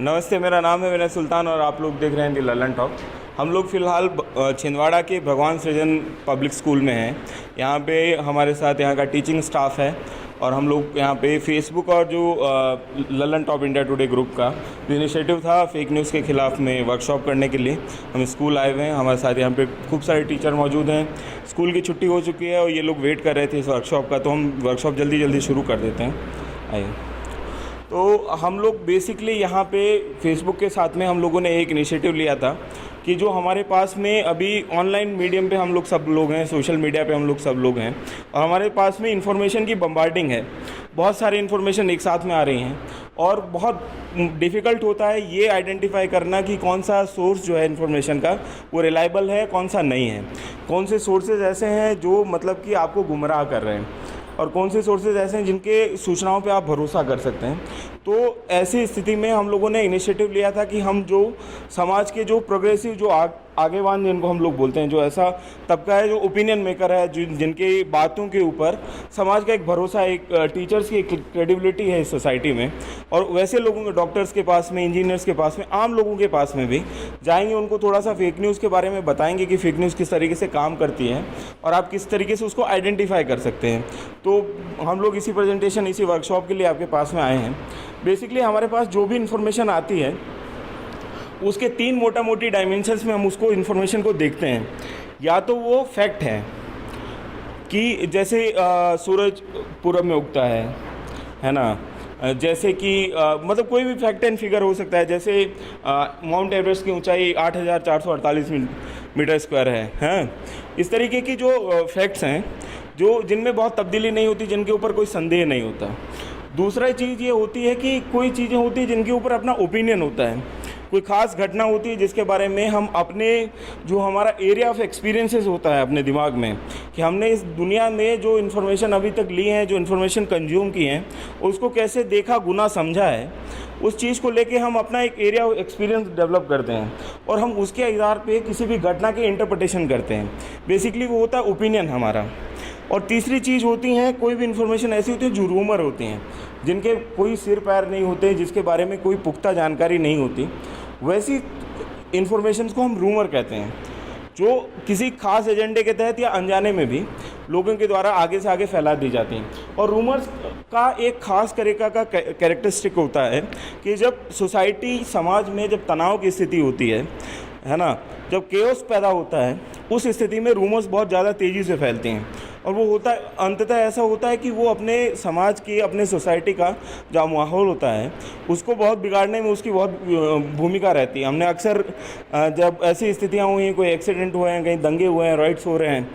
नमस्ते, मेरा नाम है विनय सुल्तान और आप लोग देख रहे हैं दी ललन टॉक। हम लोग फ़िलहाल छिंदवाड़ा के भगवान सृजन पब्लिक स्कूल में हैं। यहाँ पे हमारे साथ यहाँ का टीचिंग स्टाफ है और हम लोग यहाँ पे फेसबुक और जो Lalan top India today group का जो इनिशिएटिव था फेक न्यूज़ के ख़िलाफ़ में वर्कशॉप करने के लिए हम स्कूल आए हुए हैं। हमारे साथ यहाँ पे खूब सारे टीचर मौजूद हैं। स्कूल की छुट्टी हो चुकी है और ये लोग वेट कर रहे थे इस वर्कशॉप का, तो हम वर्कशॉप जल्दी जल्दी शुरू कर देते हैं। आइए। तो हम लोग बेसिकली यहाँ पे फेसबुक के साथ में हम लोगों ने एक इनिशिएटिव लिया था कि जो हमारे पास में अभी ऑनलाइन मीडियम पे हम लोग सब लोग हैं, सोशल मीडिया पे हम लोग सब लोग हैं और हमारे पास में इंफॉर्मेशन की बम्बार्डिंग है। बहुत सारी इन्फॉर्मेशन एक साथ में आ रही हैं और बहुत डिफ़िकल्ट होता है ये आइडेंटिफाई करना कि कौन सा सोर्स जो है इन्फॉर्मेशन का वो रिलायबल है, कौन सा नहीं है। कौन से सोर्सेज ऐसे हैं जो मतलब कि आपको गुमराह कर रहे हैं और कौन से सोर्सेज ऐसे हैं जिनके सूचनाओं पे आप भरोसा कर सकते हैं। तो ऐसी स्थिति में हम लोगों ने इनिशिएटिव लिया था कि हम जो समाज के जो प्रोग्रेसिव जो आगेवान जिनको हम लोग बोलते हैं, जो ऐसा तबका है जो ओपिनियन मेकर है, जिनकी बातों के ऊपर समाज का एक भरोसा, एक टीचर्स की एक क्रेडिबिलिटी है इस सोसाइटी में, और वैसे लोगों के डॉक्टर्स के पास में, इंजीनियर्स के पास में, आम लोगों के पास में भी जाएंगे, उनको थोड़ा सा फेक न्यूज़ के बारे में बताएंगे कि फेक न्यूज़ किस तरीके से काम करती है और आप किस तरीके से उसको आइडेंटिफाई कर सकते हैं। तो हम लोग इसी प्रेजेंटेशन, इसी वर्कशॉप के लिए आपके पास में आए हैं। बेसिकली हमारे पास जो भी इन्फॉर्मेशन आती है उसके तीन मोटा मोटी डायमेंशंस में हम उसको इन्फॉर्मेशन को देखते हैं। या तो वो फैक्ट है कि जैसे सूरज पूरब में उगता है ना, जैसे कि मतलब कोई भी फैक्ट एंड फिगर हो सकता है। जैसे माउंट एवरेस्ट की ऊंचाई 8,448 मीटर स्क्वायर है, हैं। इस तरीके की जो फैक्ट्स हैं जो जिनमें बहुत तब्दीली नहीं होती, जिनके ऊपर कोई संदेह नहीं होता। दूसरा चीज़ ये होती है कि कोई चीज़ें होती हैं जिनके ऊपर अपना ओपिनियन होता है, कोई ख़ास घटना होती है जिसके बारे में हम अपने जो हमारा एरिया ऑफ एक्सपीरियंसेस होता है अपने दिमाग में, कि हमने इस दुनिया में जो इन्फॉर्मेशन अभी तक ली है, जो इन्फॉर्मेशन कंज्यूम की है, उसको कैसे देखा, गुना समझा है, उस चीज़ को लेके हम अपना एक एरिया ऑफ एक्सपीरियंस डेवलप करते हैं और हम उसके आधार पे किसी भी घटना की इंटरप्रिटेशन करते हैं। बेसिकली वो होता है ओपिनियन हमारा। और तीसरी चीज़ होती हैं कोई भी इन्फॉर्मेशन ऐसी होती है जो रूमर होती हैं, जिनके कोई सिर पैर नहीं होते, जिसके बारे में कोई पुख्ता जानकारी नहीं होती, वैसी इन्फॉर्मेशन को हम रूमर कहते हैं, जो किसी खास एजेंडे के तहत या अनजाने में भी लोगों के द्वारा आगे से आगे फैला दी जाती हैं। और रूमर्स का एक ख़ास तरीका का कैरेक्टरिस्टिक होता है कि जब सोसाइटी, समाज में जब तनाव की स्थिति होती है ना, जब केओस पैदा होता है, उस स्थिति में रूमर्स बहुत ज़्यादा तेज़ी से फैलती हैं और वो होता है, अंततः ऐसा होता है कि वो अपने समाज की, अपने सोसाइटी का जो माहौल होता है उसको बहुत बिगाड़ने में उसकी बहुत भूमिका रहती है। हमने अक्सर जब ऐसी स्थितियाँ हुई हैं, कोई एक्सीडेंट हुए हैं, कहीं दंगे हुए हैं, राइट्स हो रहे हैं,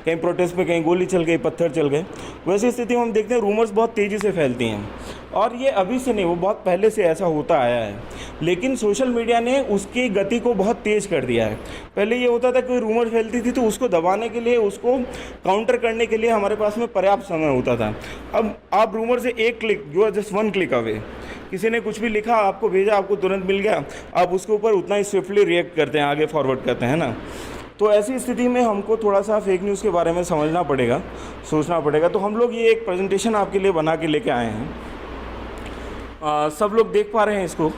कहीं प्रोटेस्ट में कहीं गोली चल गई, पत्थर चल गए, वैसी स्थिति में हम देखते हैं रूमर्स बहुत तेज़ी से फैलती हैं। और ये अभी से नहीं, वो बहुत पहले से ऐसा होता आया है, लेकिन सोशल मीडिया ने उसकी गति को बहुत तेज़ कर दिया है। पहले ये होता था कोई रूमर फैलती थी तो उसको दबाने के लिए, उसको काउंटर करने के लिए हमारे पास में पर्याप्त समय होता था। अब आप रूमर से एक click, you are just one click away, किसी ने कुछ भी लिखा, आपको भेजा, आपको तुरंत मिल गया, आप उसके ऊपर उतना ही स्विफ्टली रिएक्ट करते हैं, आगे फॉरवर्ड करते हैं ना। तो ऐसी स्थिति में हमको थोड़ा सा फेक न्यूज़ के बारे में समझना पड़ेगा, सोचना पड़ेगा। तो हम लोग ये एक प्रेजेंटेशन आपके लिए बना के लेके आए हैं। सब लोग देख पा रहे हैं इसको?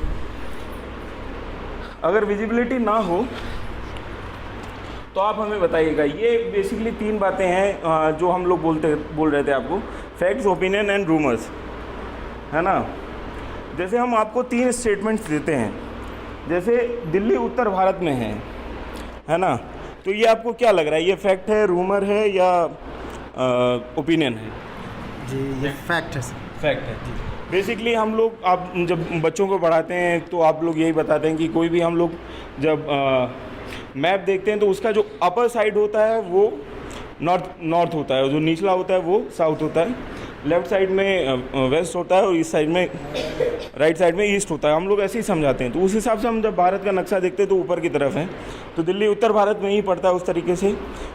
अगर विजिबिलिटी ना हो तो आप हमें बताइएगा। ये बेसिकली तीन बातें हैं जो हम लोग बोल रहे थे आपको, फैक्ट्स, ओपिनियन एंड रूमर्स, है ना। जैसे हम आपको तीन स्टेटमेंट्स देते हैं, जैसे दिल्ली उत्तर भारत में है ना, तो ये आपको क्या लग रहा है, ये फैक्ट है, रूमर है या ओपिनियन है? जी, ये फैक्ट है। फैक्ट है जी। बेसिकली हम लोग, आप जब बच्चों को पढ़ाते हैं तो आप लोग यही बताते हैं कि कोई भी हम लोग जब मैप देखते हैं तो उसका जो अपर साइड होता है वो नॉर्थ होता है, और जो निचला होता है वो साउथ होता है, लेफ़्ट साइड में वेस्ट होता है और इस साइड में, राइट साइड में ईस्ट होता है। हम लोग ऐसे ही समझाते हैं। तो उस हिसाब से हम जब भारत का नक्शा देखते हैं तो ऊपर की तरफ है, तो दिल्ली उत्तर भारत में ही पड़ता है उस तरीके से,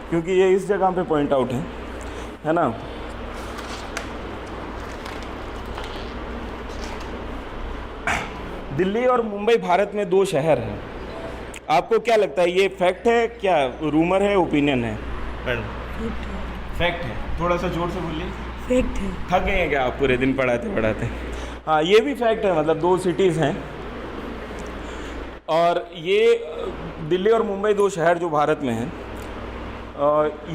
क्योंकि ये इस जगह पे पॉइंट आउट है ना। दिल्ली और मुंबई भारत में दो शहर हैं। आपको क्या लगता है, ये फैक्ट है क्या, रूमर है, ओपिनियन है? फैक्ट है। थोड़ा सा जोर से बोलिए। फैक्ट है। थक गए हैं क्या आप पूरे दिन पढ़ाते पढ़ाते? हाँ, ये भी फैक्ट है। मतलब दो सिटीज़ हैं, और ये दिल्ली और मुंबई 2 शहर जो भारत में हैं,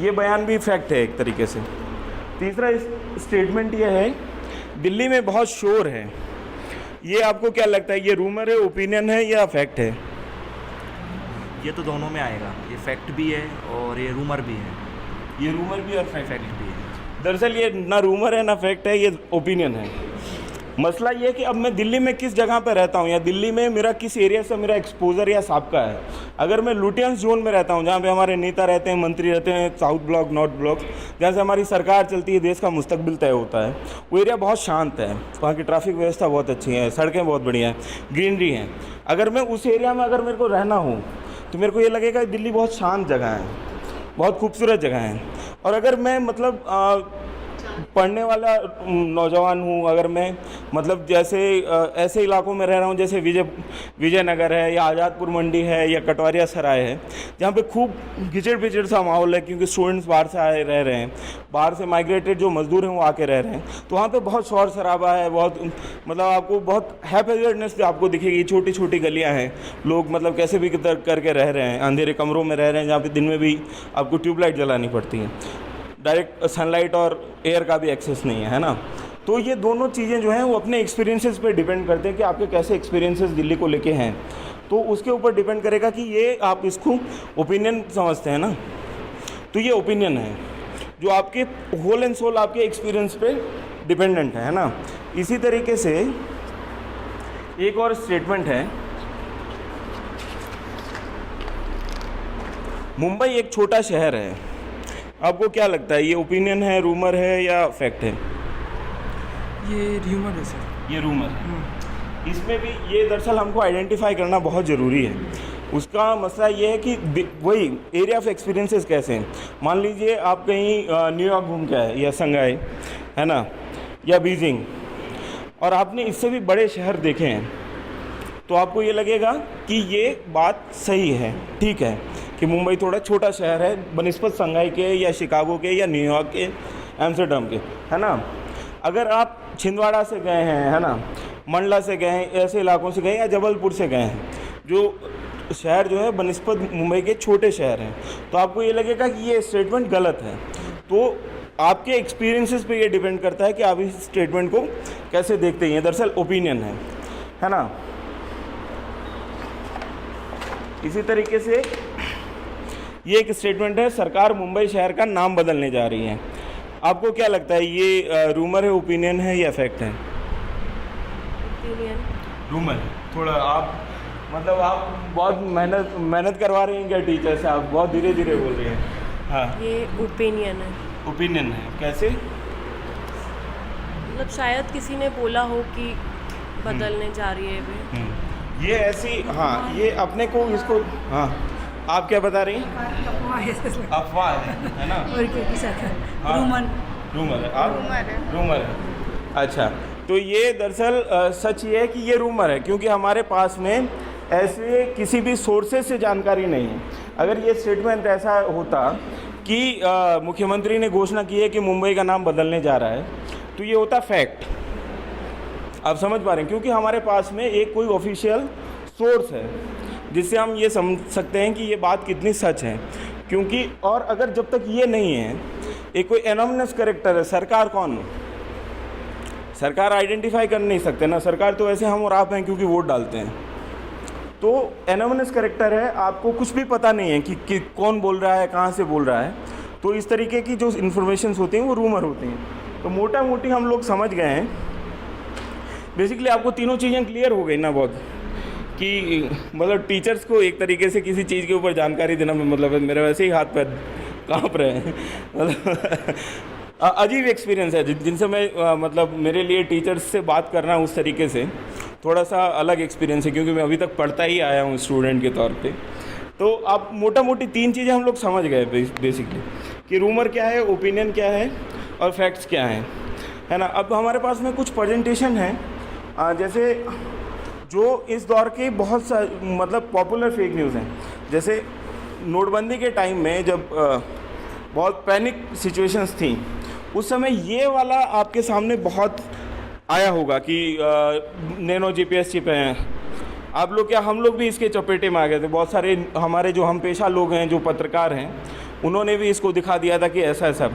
ये बयान भी फैक्ट है एक तरीके से। तीसरा स्टेटमेंट ये है, दिल्ली में बहुत शोर है। ये आपको क्या लगता है, ये रूमर है, ओपिनियन है या फैक्ट है? ये तो दोनों में आएगा, ये फैक्ट भी है और ये रूमर भी है। ये रूमर भी और फैक्ट भी है। दरअसल ये ना रूमर है ना फैक्ट है, ये ओपिनियन है। मसला ये है कि अब मैं दिल्ली में किस जगह पर रहता हूँ या दिल्ली में मेरा किस एरिया से मेरा एक्सपोजर या साबका है। अगर मैं लुटियंस जोन में रहता हूँ, जहाँ पे हमारे नेता रहते हैं, मंत्री रहते हैं, साउथ ब्लॉक, नॉर्थ ब्लॉक, जहाँ से हमारी सरकार चलती है, देश का मुस्तकबिल तय होता है, वो एरिया बहुत शांत है, वहाँ की ट्रैफिक व्यवस्था बहुत अच्छी है, सड़कें बहुत बढ़िया हैं, ग्रीनरी हैं। अगर मैं उस एरिया में अगर मेरे को रहना हो तो मेरे को ये लगेगा कि दिल्ली बहुत शांत जगह है, बहुत खूबसूरत जगह है। और अगर मैं मतलब पढ़ने वाला नौजवान हूँ, अगर मैं मतलब जैसे ऐसे इलाकों में रह रहा हूँ जैसे विजयनगर है या आज़ादपुर मंडी है या कटवारिया सराय है, जहाँ पे खूब घिचड़ पिचड़ सा माहौल है, क्योंकि स्टूडेंट्स बाहर से आए रह रहे हैं, बाहर से माइग्रेटेड जो मजदूर हैं वो आके रह रहे हैं, तो वहाँ पे बहुत शोर शराबा है, बहुत मतलब आपको बहुत हैप्पीनेस आपको दिखेगी। छोटी छोटी गलियाँ हैं, लोग मतलब कैसे भी करके रह रहे हैं, अंधेरे कमरों में रह रहे हैं, जहाँ पे दिन में भी आपको ट्यूबलाइट जलानी पड़ती है, डायरेक्ट सनलाइट और एयर का भी एक्सेस नहीं है ना। तो ये दोनों चीज़ें जो हैं वो अपने एक्सपीरियंसेस पे डिपेंड करते हैं कि आपके कैसे एक्सपीरियंसेस दिल्ली को लेके हैं, तो उसके ऊपर डिपेंड करेगा कि ये आप इसको ओपिनियन समझते हैं ना, तो ये ओपिनियन है जो आपके होल एंड सोल आपके एक्सपीरियंस पे डिपेंडेंट है ना। इसी तरीके से एक और स्टेटमेंट है, मुंबई एक छोटा शहर है। आपको क्या लगता है, ये ओपिनियन है, रूमर है या फैक्ट है? ये रूमर है सर। ये रूमर है। इसमें भी ये दरअसल हमको आइडेंटिफाई करना बहुत ज़रूरी है। उसका मसला ये है कि वही एरिया ऑफ एक्सपीरियंसेस कैसे हैं। मान लीजिए आप कहीं न्यूयॉर्क घूम के आए या संघाई है ना, या बीजिंग, और आपने इससे भी बड़े शहर देखे हैं, तो आपको ये लगेगा कि ये बात सही है, ठीक है कि मुंबई थोड़ा छोटा शहर है बनिस्बत संघाई के या शिकागो के या न्यूयॉर्क के, एम्स्टर्डम के, है ना। अगर आप छिंदवाड़ा से गए हैं, है ना, मंडला से गए हैं, ऐसे इलाकों से गए या जबलपुर से गए हैं, जो शहर जो है बनिस्बत मुंबई के छोटे शहर हैं, तो आपको ये लगेगा कि ये स्टेटमेंट गलत है। तो आपके एक्सपीरियंसेस पे ये डिपेंड करता है कि आप इस स्टेटमेंट को कैसे देखते हैं। दरअसल ओपिनियन है ना। इसी तरीके से ये एक स्टेटमेंट है, सरकार मुंबई शहर का नाम बदलने जा रही है। आपको क्या लगता है, ये रूमर है, ओपिनियन है या फैक्ट है? ओपिनियन। रूमर है। थोड़ा आप मतलब आप बहुत मेहनत करवा रहे हैं क्या टीचर से? आप बहुत धीरे धीरे बोल रही हैं। हाँ, ये ओपिनियन है। ओपिनियन है। कैसे? मतलब शायद किसी ने बोला हो कि बदलने जा रही है वे। ये ऐसी, हाँ, ये अपने को इसको, हाँ, आप क्या बता रही हैं? अफवाह है ना। और क्या सर? हाँ, रूमर है। आप रूमर है। अच्छा, तो ये दरअसल सच ये है कि ये रूमर है, क्योंकि हमारे पास में ऐसे किसी भी सोर्सेज से जानकारी नहीं है। अगर ये स्टेटमेंट ऐसा होता कि मुख्यमंत्री ने घोषणा की है कि मुंबई का नाम बदलने जा रहा है, तो ये होता फैक्ट। आप समझ पा रहे हैं, क्योंकि हमारे पास में एक कोई ऑफिशियल सोर्स है जिससे हम ये समझ सकते हैं कि ये बात कितनी सच है। क्योंकि और अगर जब तक ये नहीं है, एक कोई एनोनिमस कैरेक्टर है, सरकार कौन है? सरकार आइडेंटिफाई कर नहीं सकते ना, सरकार तो ऐसे हम और आप हैं क्योंकि वोट डालते हैं। तो एनोनिमस कैरेक्टर है, आपको कुछ भी पता नहीं है कि कौन बोल रहा है, कहाँ से बोल रहा है। तो इस तरीके की जो इन्फॉर्मेशन होती हैं वो रूमर होती हैं। तो मोटा मोटी हम लोग समझ गए हैं। बेसिकली आपको तीनों चीज़ें क्लियर हो गई ना बहुत, कि मतलब टीचर्स को एक तरीके से किसी चीज़ के ऊपर जानकारी देना में मतलब मेरे वैसे ही हाथ पैर काँप रहे हैं। मतलब अजीब एक्सपीरियंस है जिनसे मैं मतलब मेरे लिए टीचर्स से बात करना उस तरीके से थोड़ा सा अलग एक्सपीरियंस है, क्योंकि मैं अभी तक पढ़ता ही आया हूँ स्टूडेंट के तौर पे। तो आप मोटा मोटी तीन चीज़ें हम लोग समझ गए बेसिकली, कि रूमर क्या है, ओपिनियन क्या है और फैक्ट्स क्या हैं, है ना। अब हमारे पास में कुछ प्रेजेंटेशन है, जैसे जो इस दौर के बहुत सा मतलब पॉपुलर फेक न्यूज़ हैं। जैसे नोटबंदी के टाइम में जब बहुत पैनिक सिचुएशंस थी, उस समय ये वाला आपके सामने बहुत आया होगा कि नैनो GPS चिप हैं, आप लोग क्या, हम लोग भी इसके चपेटे में आ गए थे। बहुत सारे हमारे जो हम पेशा लोग हैं, जो पत्रकार हैं, उन्होंने भी इसको दिखा दिया था कि ऐसा ऐसा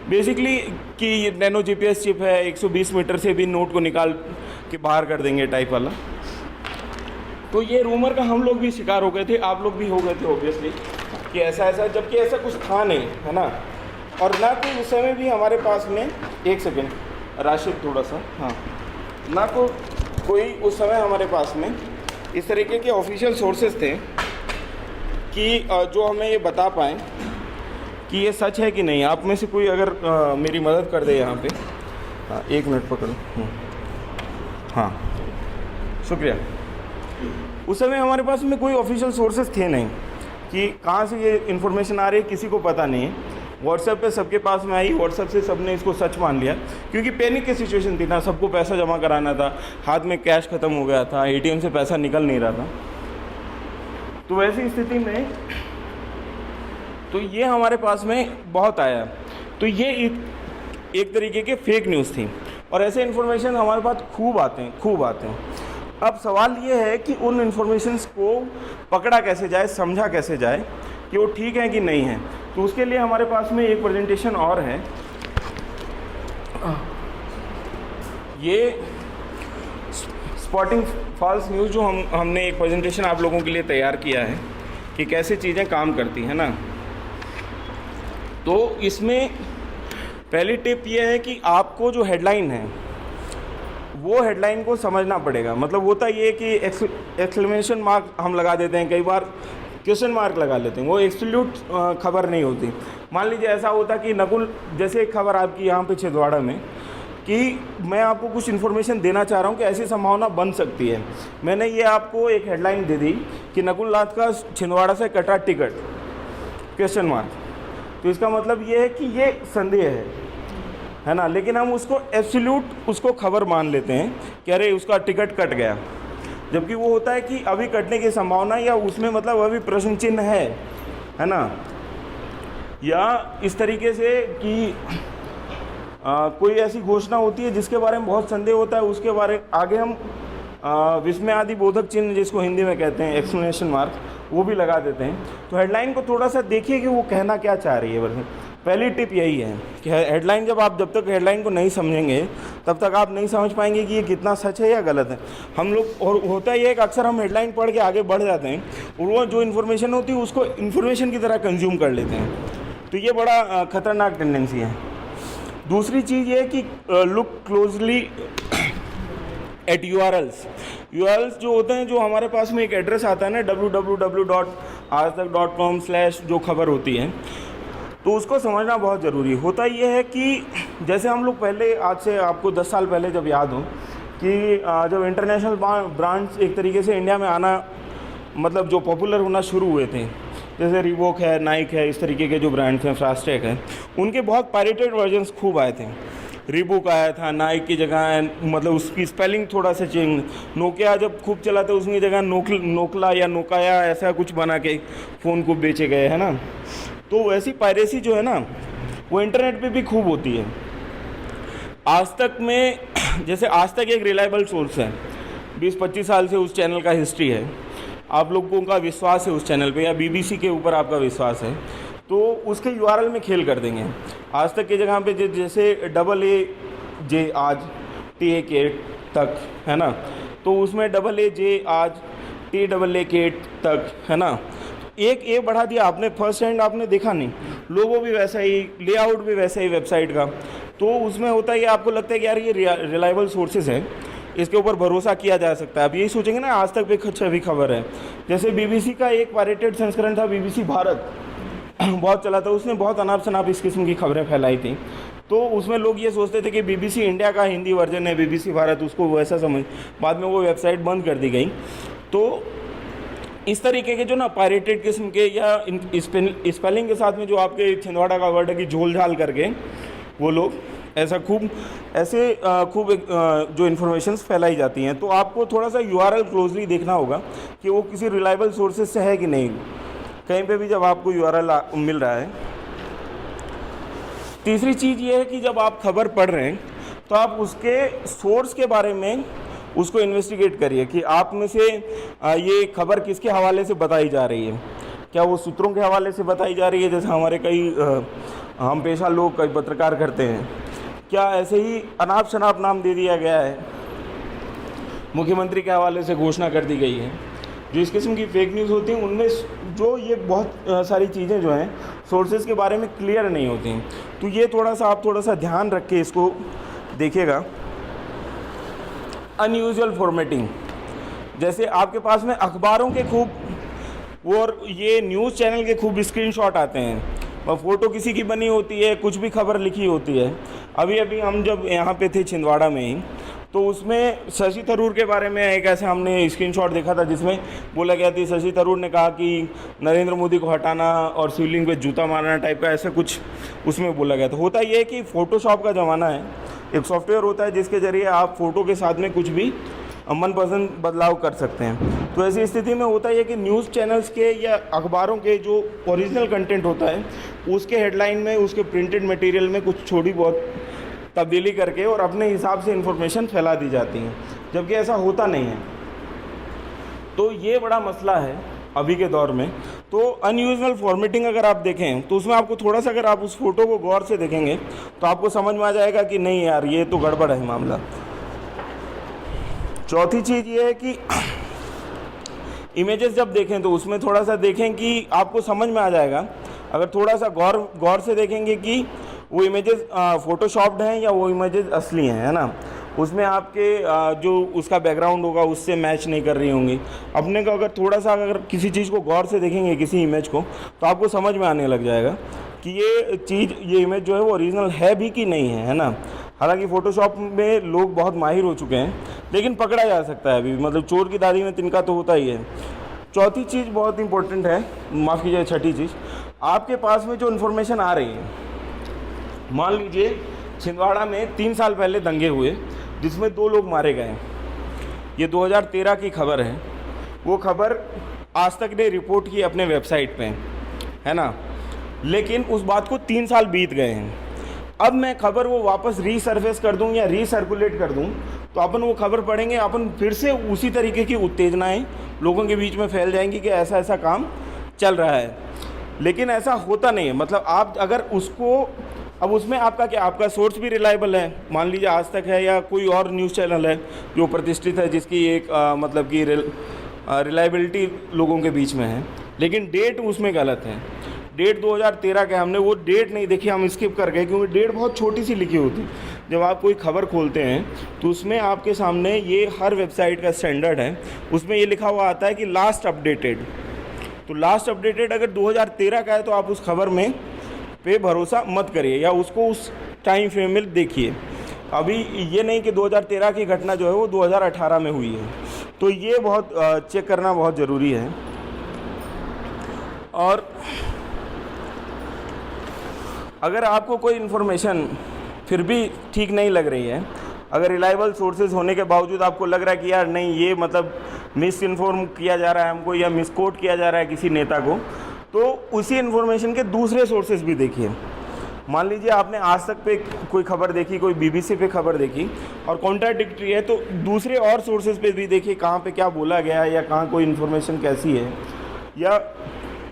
बेसिकली कि ये नैनो जीपीएस चिप है, 120 मीटर से भी नोट को निकाल के बाहर कर देंगे टाइप वाला। तो ये रूमर का हम लोग भी शिकार हो गए थे, आप लोग भी हो गए थे ऑब्वियसली कि ऐसा ऐसा, जबकि ऐसा कुछ था नहीं, है ना। और ना कोई उस समय भी हमारे पास में, एक सेकेंड राशिद थोड़ा सा, हाँ, ना कोई उस समय हमारे पास में इस तरीके के ऑफिशियल सोर्सेज थे कि जो हमें ये बता पाएँ कि ये सच है कि नहीं। आप में से कोई अगर मेरी मदद कर दे यहाँ पे, हाँ 1 मिनट पकड़ो, हाँ शुक्रिया। उस समय हमारे पास में कोई ऑफिशियल सोर्सेज थे नहीं कि कहाँ से ये इन्फॉर्मेशन आ रही है, किसी को पता नहीं है। व्हाट्सएप पे सबके पास में आई, व्हाट्सएप से सबने इसको सच मान लिया, क्योंकि पैनिक की सिचुएशन थी ना, सबको पैसा जमा कराना था, हाथ में कैश ख़त्म हो गया था, एटीएम से पैसा निकल नहीं रहा था। तो वैसी स्थिति में तो ये हमारे पास में बहुत आया। तो ये एक तरीके के फेक न्यूज़ थी, और ऐसे इन्फॉर्मेशन हमारे पास खूब आते हैं। अब सवाल ये है कि उन इन्फॉर्मेशंस को पकड़ा कैसे जाए, समझा कैसे जाए कि वो ठीक है कि नहीं है। तो उसके लिए हमारे पास में एक प्रेजेंटेशन और है। ये स्पॉटिंग फॉल्स न्यूज़ जो हमने एक प्रेजेंटेशन आप लोगों के लिए तैयार किया है कि कैसे चीज़ें काम करती हैं ना। तो इसमें पहली टिप ये है कि आपको जो हेडलाइन है वो हेडलाइन को समझना पड़ेगा। मतलब होता ये है कि एक्सक्लेमेशन मार्क हम लगा देते हैं, कई बार क्वेश्चन मार्क लगा लेते हैं, वो एब्सोल्यूट खबर नहीं होती। मान लीजिए ऐसा होता कि नकुल, जैसे एक खबर आपकी यहाँ पे छिंदवाड़ा में कि मैं आपको कुछ इन्फॉर्मेशन देना चाह रहा हूँ कि ऐसी संभावना बन सकती है। मैंने ये आपको एक हेडलाइन दे दी कि नकुल नाथ का छिंदवाड़ा से कटा टिकट, क्वेश्चन मार्क। तो इसका मतलब ये है कि ये संदेह है ना, लेकिन हम उसको एब्सोल्यूट उसको खबर मान लेते हैं कि अरे उसका टिकट कट गया, जबकि वो होता है कि अभी कटने की संभावना, या उसमें मतलब अभी प्रश्न चिन्ह है ना, या इस तरीके से कि कोई ऐसी घोषणा होती है जिसके बारे में बहुत संदेह होता है, उसके बारे आगे हम विस्मय आदि बोधक चिन्ह जिसको हिंदी में कहते हैं, एक्सक्लेमेशन मार्क, वो भी लगा देते हैं। तो हेडलाइन को थोड़ा सा देखिए कि वो कहना क्या चाह रही है। पहली टिप यही है कि हेडलाइन जब तक हेडलाइन को नहीं समझेंगे तब तक आप नहीं समझ पाएंगे कि ये कितना सच है या गलत है। हम लोग, और होता ये है कि अक्सर हम हेडलाइन पढ़ के आगे बढ़ जाते हैं और वो जो इन्फॉर्मेशन होती है उसको इन्फॉर्मेशन की तरह कंज्यूम कर लेते हैं। तो ये बड़ा ख़तरनाक टेंडेंसी है। दूसरी चीज़ ये है कि लुक क्लोजली एट URLs जो होते हैं, जो हमारे पास में एक एड्रेस आता है ना www.aajtak.com/ जो खबर होती है, तो उसको समझना बहुत ज़रूरी होता। ये है कि जैसे हम लोग पहले, आज से आपको 10 साल पहले जब याद हो कि जब इंटरनेशनल ब्रांड्स एक तरीके से इंडिया में आना, मतलब जो पॉपुलर होना शुरू हुए थे, जैसे रीबॉक है, नाइक है, इस तरीके के जो ब्रांड्स हैं, फास्ट्रैक है, उनके बहुत पायरेटेड वर्जन्स खूब आए थे। रीबॉक आया था, नाइक की जगह मतलब उसकी स्पेलिंग थोड़ा सा चेंज, नोकिया जब खूब चला था उसकी जगह नोकला या नोकाया ऐसा कुछ बना के फ़ोन को बेचे गए, है ना। तो वैसी पायरेसी जो है ना वो इंटरनेट पे भी खूब होती है। आज तक में, जैसे आज तक एक रिलायबल सोर्स है, 20-25 साल से उस चैनल का हिस्ट्री है, आप लोगों का विश्वास है उस चैनल पे, या BBC के ऊपर आपका विश्वास है, तो उसके URL में खेल कर देंगे। आज तक की जगह पे जैसे AAJ आज TAK तक, है ना, तो उसमें AAJ आज TAAK तक, है ना, एक ए बढ़ा दिया आपने, फर्स्ट हैंड आपने देखा नहीं, लोगो भी वैसा ही, लेआउट भी वैसा ही वेबसाइट का। तो उसमें होता है कि आपको लगता है कि यार ये रिलायबल सोर्सेज है, इसके ऊपर भरोसा किया जा सकता है। आप यही सोचेंगे ना, आज तक पे छवि खबर है। जैसे BBC का एक पायरेटेड संस्करण था, BBC भारत, बहुत चला था, उसने बहुत अनाप शनाप इस किस्म की खबरें फैलाई थी। तो उसमें लोग ये सोचते थे कि BBC इंडिया का हिंदी वर्जन है, BBC भारत, उसको वैसा समझ, बाद में वो वेबसाइट बंद कर दी गई। तो इस तरीके के जो ना पायरेटेड किस्म के, या स्पेलिंग के साथ में जो आपके छिंदवाड़ा का वर्ड है कि झोल झाल करके, वो लोग ऐसा खूब जो इन्फॉर्मेशंस फैलाई जाती हैं। तो आपको थोड़ा सा URL क्लोजली देखना होगा कि वो किसी रिलायबल सोर्सेज से है कि नहीं, कहीं पे भी जब आपको URL मिल रहा है। तीसरी चीज़ ये है कि जब आप खबर पढ़ रहे हैं तो आप उसके सोर्स के बारे में उसको इन्वेस्टिगेट करिए कि आप में से ये खबर किसके हवाले से बताई जा रही है। क्या वो सूत्रों के हवाले से बताई जा रही है, जैसे हमारे कई हम पेशा लोग कई पत्रकार करते हैं, क्या ऐसे ही अनाप शनाप नाम दे दिया गया है, मुख्यमंत्री के हवाले से घोषणा कर दी गई है। जो इस किस्म की फेक न्यूज़ होती हैं उनमें जो ये बहुत सारी चीज़ें जो हैं सोर्सेज के बारे में क्लियर नहीं होती हैं। तो ये आप थोड़ा सा ध्यान रख के इसको देखिएगा। अनयूजुअल फॉर्मेटिंग, जैसे आपके पास में अखबारों के खूब और ये न्यूज़ चैनल के खूब स्क्रीनशॉट आते हैं और फ़ोटो किसी की बनी होती है, कुछ भी खबर लिखी होती है। अभी हम जब यहाँ पे थे छिंदवाड़ा में ही, तो उसमें शशि थरूर के बारे में एक ऐसे हमने स्क्रीनशॉट देखा था जिसमें बोला गया था शशि थरूर ने कहा कि नरेंद्र मोदी को हटाना और शिवलिंग पे जूता मारना टाइप का ऐसा कुछ उसमें बोला गया था। होता ये है कि फ़ोटोशॉप का ज़माना है, एक सॉफ्टवेयर होता है जिसके ज़रिए आप फ़ोटो के साथ में कुछ भी मनपसंद बदलाव कर सकते हैं। तो ऐसी स्थिति में होता है कि न्यूज़ चैनल्स के या अखबारों के जो ओरिजिनल कंटेंट होता है उसके हेडलाइन में, उसके प्रिंटेड मटेरियल में कुछ छोटी बहुत तब्दीली करके और अपने हिसाब से इन्फॉर्मेशन फैला दी जाती है, जबकि ऐसा होता नहीं है। तो ये बड़ा मसला है अभी के दौर में। तो अनयूजुअल फॉर्मेटिंग अगर आप देखें तो उसमें आपको थोड़ा सा, अगर आप उस फोटो को गौर से देखेंगे तो आपको समझ में आ जाएगा कि नहीं यार ये तो गड़बड़ है मामला। चौथी चीज़ ये है कि इमेजेस जब देखें तो उसमें थोड़ा सा देखें कि आपको समझ में आ जाएगा, अगर थोड़ा सा गौर से देखेंगे कि वो इमेजेस फ़ोटोशॉप्ड हैं या वो इमेजेस असली हैं, है ना। उसमें आपके जो उसका बैकग्राउंड होगा उससे मैच नहीं कर रही होंगी। अपने को अगर किसी चीज़ को गौर से देखेंगे, किसी इमेज को, तो आपको समझ में आने लग जाएगा कि ये इमेज जो है वो ओरिजिनल है भी कि नहीं है ना। हालांकि फ़ोटोशॉप में लोग बहुत माहिर हो चुके हैं, लेकिन पकड़ा जा सकता है अभी, मतलब चोर की दाढ़ी में तिनका तो होता ही है। चौथी चीज़ बहुत इंपॉर्टेंट है, माफ़ कीजिए छठी चीज़, आपके पास में जो इन्फॉर्मेशन आ रही है, मान लीजिए छिंदवाड़ा में 3 साल पहले दंगे हुए जिसमें 2 लोग मारे गए, ये 2013 की खबर है। वो खबर आज तक ने रिपोर्ट की अपने वेबसाइट पे, है ना, लेकिन उस बात को 3 साल बीत गए हैं। अब मैं खबर वो वापस रीसर्फेस कर दूं या रीसर्कुलेट कर दूं तो अपन वो खबर पढ़ेंगे, अपन फिर से उसी तरीके की उत्तेजनाएं लोगों के बीच में फैल जाएंगी कि ऐसा ऐसा काम चल रहा है, लेकिन ऐसा होता नहीं है। मतलब आप अगर उसको, अब उसमें आपका क्या, आपका सोर्स भी रिलायबल है, मान लीजिए आज तक है या कोई और न्यूज़ चैनल है जो प्रतिष्ठित है, जिसकी एक मतलब कि रिलायबिलिटी लोगों के बीच में है, लेकिन डेट उसमें गलत है। डेट 2013 का, हमने वो डेट नहीं देखी, हम स्किप कर गए क्योंकि डेट बहुत छोटी सी लिखी होती। जब आप कोई खबर खोलते हैं तो उसमें आपके सामने ये हर वेबसाइट का स्टैंडर्ड है, उसमें ये लिखा हुआ आता है कि लास्ट अपडेटेड। तो लास्ट अपडेटेड अगर 2013 का है तो आप उस खबर में पे भरोसा मत करिए या उसको उस टाइम फ्रेम में देखिए। अभी ये नहीं कि 2013 की घटना जो है वो 2018 में हुई है, तो ये बहुत चेक करना बहुत ज़रूरी है। और अगर आपको कोई इन्फॉर्मेशन फिर भी ठीक नहीं लग रही है, अगर रिलायबल सोर्सेज होने के बावजूद आपको लग रहा है कि यार नहीं ये मतलब मिस इन्फॉर्म किया जा रहा है हमको या मिसकोट किया जा रहा है किसी नेता को, तो उसी इन्फॉर्मेशन के दूसरे सोर्सेज भी देखिए। मान लीजिए आपने आज तक पे कोई खबर देखी, कोई BBC पे खबर देखी और कॉन्ट्राडिक्टरी है, तो दूसरे और सोर्सेज पे भी देखिए कहाँ पे क्या बोला गया है या कहाँ कोई इन्फॉर्मेशन कैसी है, या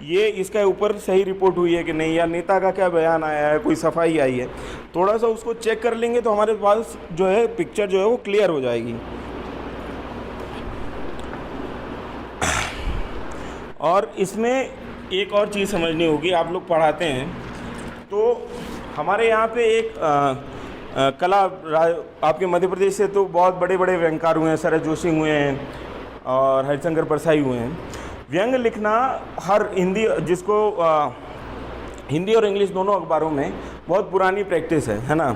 ये इसके ऊपर सही रिपोर्ट हुई है कि नहीं, या नेता का क्या बयान आया है, कोई सफाई आई है। थोड़ा सा उसको चेक कर लेंगे तो हमारे पास जो है पिक्चर जो है वो क्लियर हो जाएगी। और इसमें एक और चीज़ समझनी होगी, आप लोग पढ़ाते हैं तो हमारे यहाँ पे एक कला आपके मध्य प्रदेश से तो बहुत बड़े बड़े व्यंगकार हुए हैं, शरद जोशी हुए हैं और हरिशंकर परसाई हुए हैं। व्यंग लिखना हर जिसको हिंदी और इंग्लिश दोनों अखबारों में बहुत पुरानी प्रैक्टिस है ना।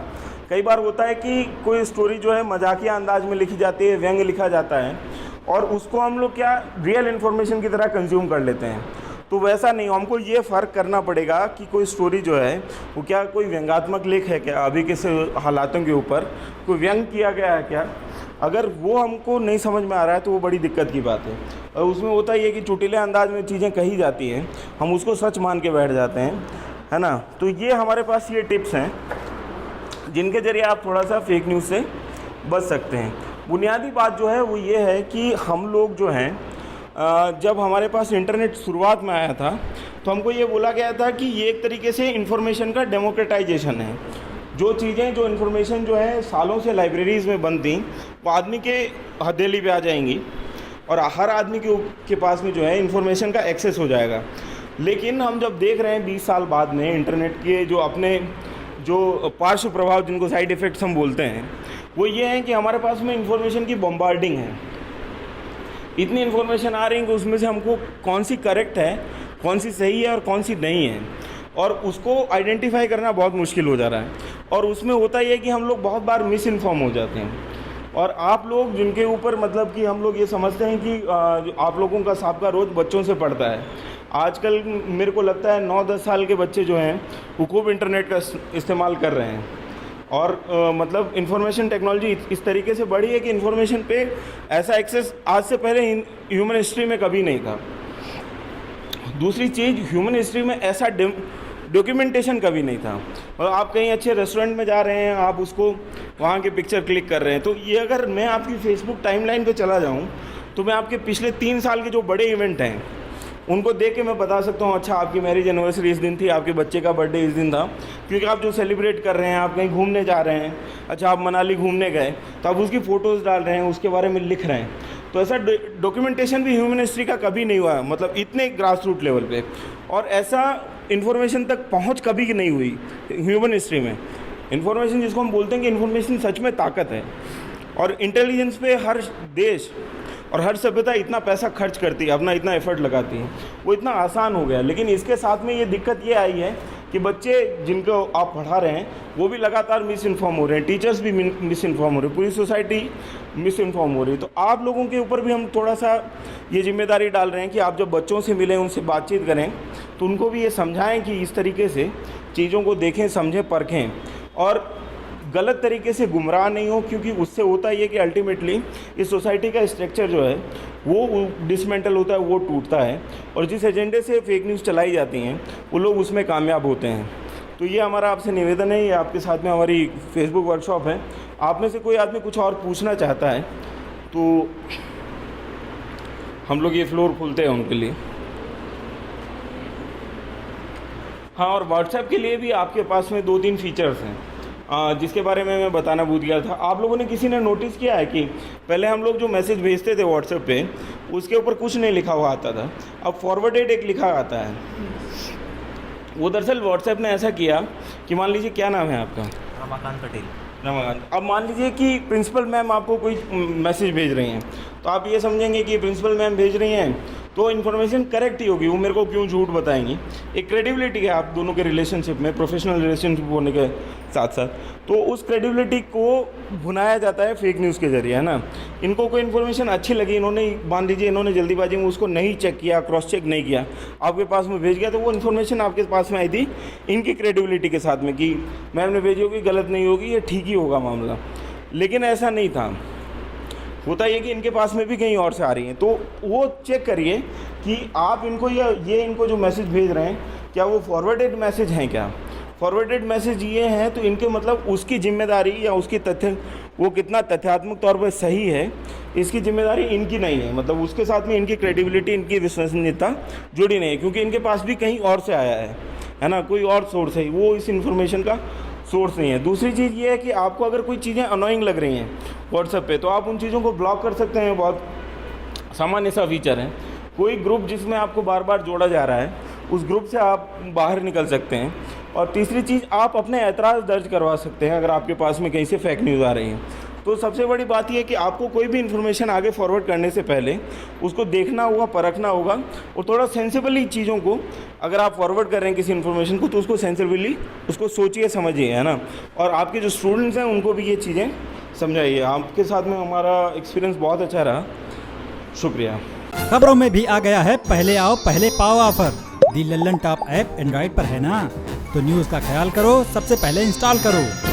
कई बार होता है कि कोई स्टोरी जो है मजाकिया अंदाज में लिखी जाती है, व्यंग लिखा जाता है और उसको हम लोग क्या रियल इन्फॉर्मेशन की तरह कंज्यूम कर लेते हैं। तो वैसा नहीं, हमको ये फ़र्क करना पड़ेगा कि कोई स्टोरी जो है वो क्या कोई व्यंग्यात्मक लेख है क्या, अभी के हालातों के ऊपर कोई व्यंग किया गया है क्या। अगर वो हमको नहीं समझ में आ रहा है तो वो बड़ी दिक्कत की बात है। और उसमें होता ही है कि चुटीले अंदाज में चीज़ें कही जाती हैं, हम उसको सच मान के बैठ जाते हैं, है ना। तो ये हमारे पास ये टिप्स हैं जिनके ज़रिए आप थोड़ा सा फेक न्यूज़ से बच सकते हैं। बुनियादी बात जो है वो ये है कि हम लोग जो हैं जब हमारे पास इंटरनेट शुरुआत में आया था तो हमको ये बोला गया था कि ये एक तरीके से इन्फॉर्मेशन का डेमोक्रेटाइजेशन है। जो चीज़ें जो इन्फॉर्मेशन जो है सालों से लाइब्रेरीज़ में बंद थी वो आदमी के हथेली पे आ जाएंगी और हर आदमी के पास में जो है इन्फॉर्मेशन का एक्सेस हो जाएगा। लेकिन हम जब देख रहे हैं 20 साल बाद में इंटरनेट के जो अपने जो पार्श्व प्रभाव जिनको साइड इफ़ेक्ट्स हम बोलते हैं वो ये हैं कि हमारे पास में इन्फॉर्मेशन की बम्बार्डिंग है। इतनी इन्फॉर्मेशन आ रही है कि उसमें से हमको कौन सी करेक्ट है, कौन सी सही है और कौन सी नहीं है, और उसको आइडेंटिफाई करना बहुत मुश्किल हो जा रहा है। और उसमें होता ही है कि हम लोग बहुत बार मिस इन्फॉर्म हो जाते हैं। और आप लोग जिनके ऊपर मतलब कि हम लोग ये समझते हैं कि आप लोगों का साबका रोज़ बच्चों से पड़ता है। आजकल मेरे को लगता है 9-10 साल के बच्चे जो हैं वो खूब इंटरनेट का इस्तेमाल कर रहे हैं। और मतलब इन्फॉर्मेशन टेक्नोलॉजी इस तरीके से बढ़ी है कि इन्फॉर्मेशन पे ऐसा एक्सेस आज से पहले ह्यूमन हिस्ट्री में कभी नहीं था। दूसरी चीज़, ह्यूमन हिस्ट्री में ऐसा डॉक्यूमेंटेशन कभी नहीं था। और आप कहीं अच्छे रेस्टोरेंट में जा रहे हैं, आप उसको वहाँ के पिक्चर क्लिक कर रहे हैं, तो ये अगर मैं आपकी फेसबुक टाइमलाइन पे चला जाऊँ तो मैं आपके पिछले 3 साल के जो बड़े इवेंट हैं उनको देख के मैं बता सकता हूँ, अच्छा आपकी मैरिज एनिवर्सरी इस दिन थी, आपके बच्चे का बर्थडे इस दिन था, क्योंकि आप जो सेलिब्रेट कर रहे हैं, आप कहीं घूमने जा रहे हैं, अच्छा आप मनाली घूमने गए तो आप उसकी फ़ोटोज़ डाल रहे हैं, उसके बारे में लिख रहे हैं। तो ऐसा डॉक्यूमेंटेशन भी ह्यूमन हिस्ट्री का कभी नहीं हुआ, मतलब इतने ग्रास रूट लेवल पे, और ऐसा इन्फॉर्मेशन तक पहुंच कभी नहीं हुई ह्यूमन हिस्ट्री में। इन्फॉर्मेशन जिसको हम बोलते हैं कि इन्फॉर्मेशन सच में ताकत है, और इंटेलिजेंस पे हर देश और हर सभ्यता इतना पैसा खर्च करती है, अपना इतना एफर्ट लगाती है, वो इतना आसान हो गया। लेकिन इसके साथ में ये दिक्कत ये आई है कि बच्चे जिनको आप पढ़ा रहे हैं वो भी लगातार मिस इन्फॉर्म हो रहे हैं, टीचर्स भी मिस इन्फॉर्म हो रहे हैं, पूरी सोसाइटी मिस इन्फॉर्म हो रही है। तो आप लोगों के ऊपर भी हम थोड़ा सा ये जिम्मेदारी डाल रहे हैं कि आप जब बच्चों से मिलें, उनसे बातचीत करें, तो उनको भी ये समझाएं कि इस तरीके से चीज़ों को देखें, समझें, परखें और गलत तरीके से गुमराह नहीं हो, क्योंकि उससे होता ही है कि अल्टीमेटली इस सोसाइटी का स्ट्रक्चर जो है वो डिसमेंटल होता है, वो टूटता है, और जिस एजेंडे से फेक न्यूज़ चलाई जाती हैं वो लोग उसमें कामयाब होते हैं। तो ये हमारा आपसे निवेदन है, ये आपके साथ में हमारी फेसबुक वर्कशॉप है। आप में से कोई आदमी कुछ और पूछना चाहता है तो हम लोग ये फ्लोर खोलते हैं उनके लिए। हाँ, और व्हाट्सएप के लिए भी आपके पास में 2-3 फीचर्स हैं जिसके बारे में मैं बताना भूल गया था। आप लोगों ने किसी ने नोटिस किया है कि पहले हम लोग जो मैसेज भेजते थे व्हाट्सएप पे उसके ऊपर कुछ नहीं लिखा हुआ आता था, अब फॉरवर्डेड एक लिखा आता है। वो दरअसल व्हाट्सएप ने ऐसा किया कि मान लीजिए, क्या नाम है आपका? रमाकांत पटेल। रमाकांत। अब मान लीजिए कि प्रिंसिपल मैम आपको कोई मैसेज भेज रही हैं, तो आप ये समझेंगे कि प्रिंसिपल मैम भेज रही हैं तो इन्फॉर्मेशन करेक्ट ही होगी, वो मेरे को क्यों झूठ बताएंगी। एक क्रेडिबिलिटी है आप दोनों के रिलेशनशिप में, प्रोफेशनल रिलेशनशिप होने के साथ साथ, तो उस क्रेडिबिलिटी को भुनाया जाता है फेक न्यूज़ के ज़रिए, है ना। इनको कोई इन्फॉर्मेशन अच्छी लगी, इन्होंने मान लीजिए इन्होंने जल्दीबाजी में उसको नहीं चेक किया, क्रॉस चेक नहीं किया, आपके पास में भेज गया, तो वो इन्फॉर्मेशन आपके पास में आई थी इनकी क्रेडिबिलिटी के साथ में कि मैम ने भेजी होगी, गलत नहीं होगी, ये ठीक ही होगा मामला। लेकिन ऐसा नहीं था, होता ये कि इनके पास में भी कहीं और से आ रही हैं। तो वो चेक करिए कि आप इनको ये इनको जो मैसेज भेज रहे हैं क्या वो फॉरवर्डेड मैसेज हैं क्या। फॉरवर्डेड मैसेज ये हैं तो इनके मतलब उसकी जिम्मेदारी या उसकी तथ्य वो कितना तथ्यात्मक तौर पर सही है, इसकी जिम्मेदारी इनकी नहीं है। मतलब उसके साथ में इनकी क्रेडिबिलिटी, इनकी विश्वसनीयता जुड़ी नहीं है, क्योंकि इनके पास भी कहीं और से आया है ना, कोई और सोर्स है, वो इस इन्फॉर्मेशन का सोर्स नहीं है। दूसरी चीज़ ये है कि आपको अगर कोई चीज़ें अनोइंग लग रही हैं व्हाट्सएप पे, तो आप उन चीज़ों को ब्लॉक कर सकते हैं। बहुत सामान्य सा फीचर है। कोई ग्रुप जिसमें आपको बार बार जोड़ा जा रहा है, उस ग्रुप से आप बाहर निकल सकते हैं। और तीसरी चीज़, आप अपने ऐतराज़ दर्ज करवा सकते हैं अगर आपके पास में कहीं से फेक न्यूज़ आ रही है। तो सबसे बड़ी बात यह है कि आपको कोई भी इन्फॉर्मेशन आगे फॉरवर्ड करने से पहले उसको देखना होगा, परखना होगा, और थोड़ा सेंसिबली चीज़ों को, अगर आप फॉरवर्ड कर रहे हैं किसी इन्फॉर्मेशन को, तो उसको सेंसिबली उसको सोचिए, समझिए, है ना। और आपके जो स्टूडेंट्स हैं उनको भी ये चीज़ें समझाइए। आपके साथ में हमारा एक्सपीरियंस बहुत अच्छा रहा, शुक्रिया। खबरों में भी आ गया है पहले आओ पहले पाओ ऑफर। दी लल्लन टॉप ऐप एंड्रॉइड पर है ना, तो न्यूज़ का ख्याल करो, सबसे पहले इंस्टॉल करो।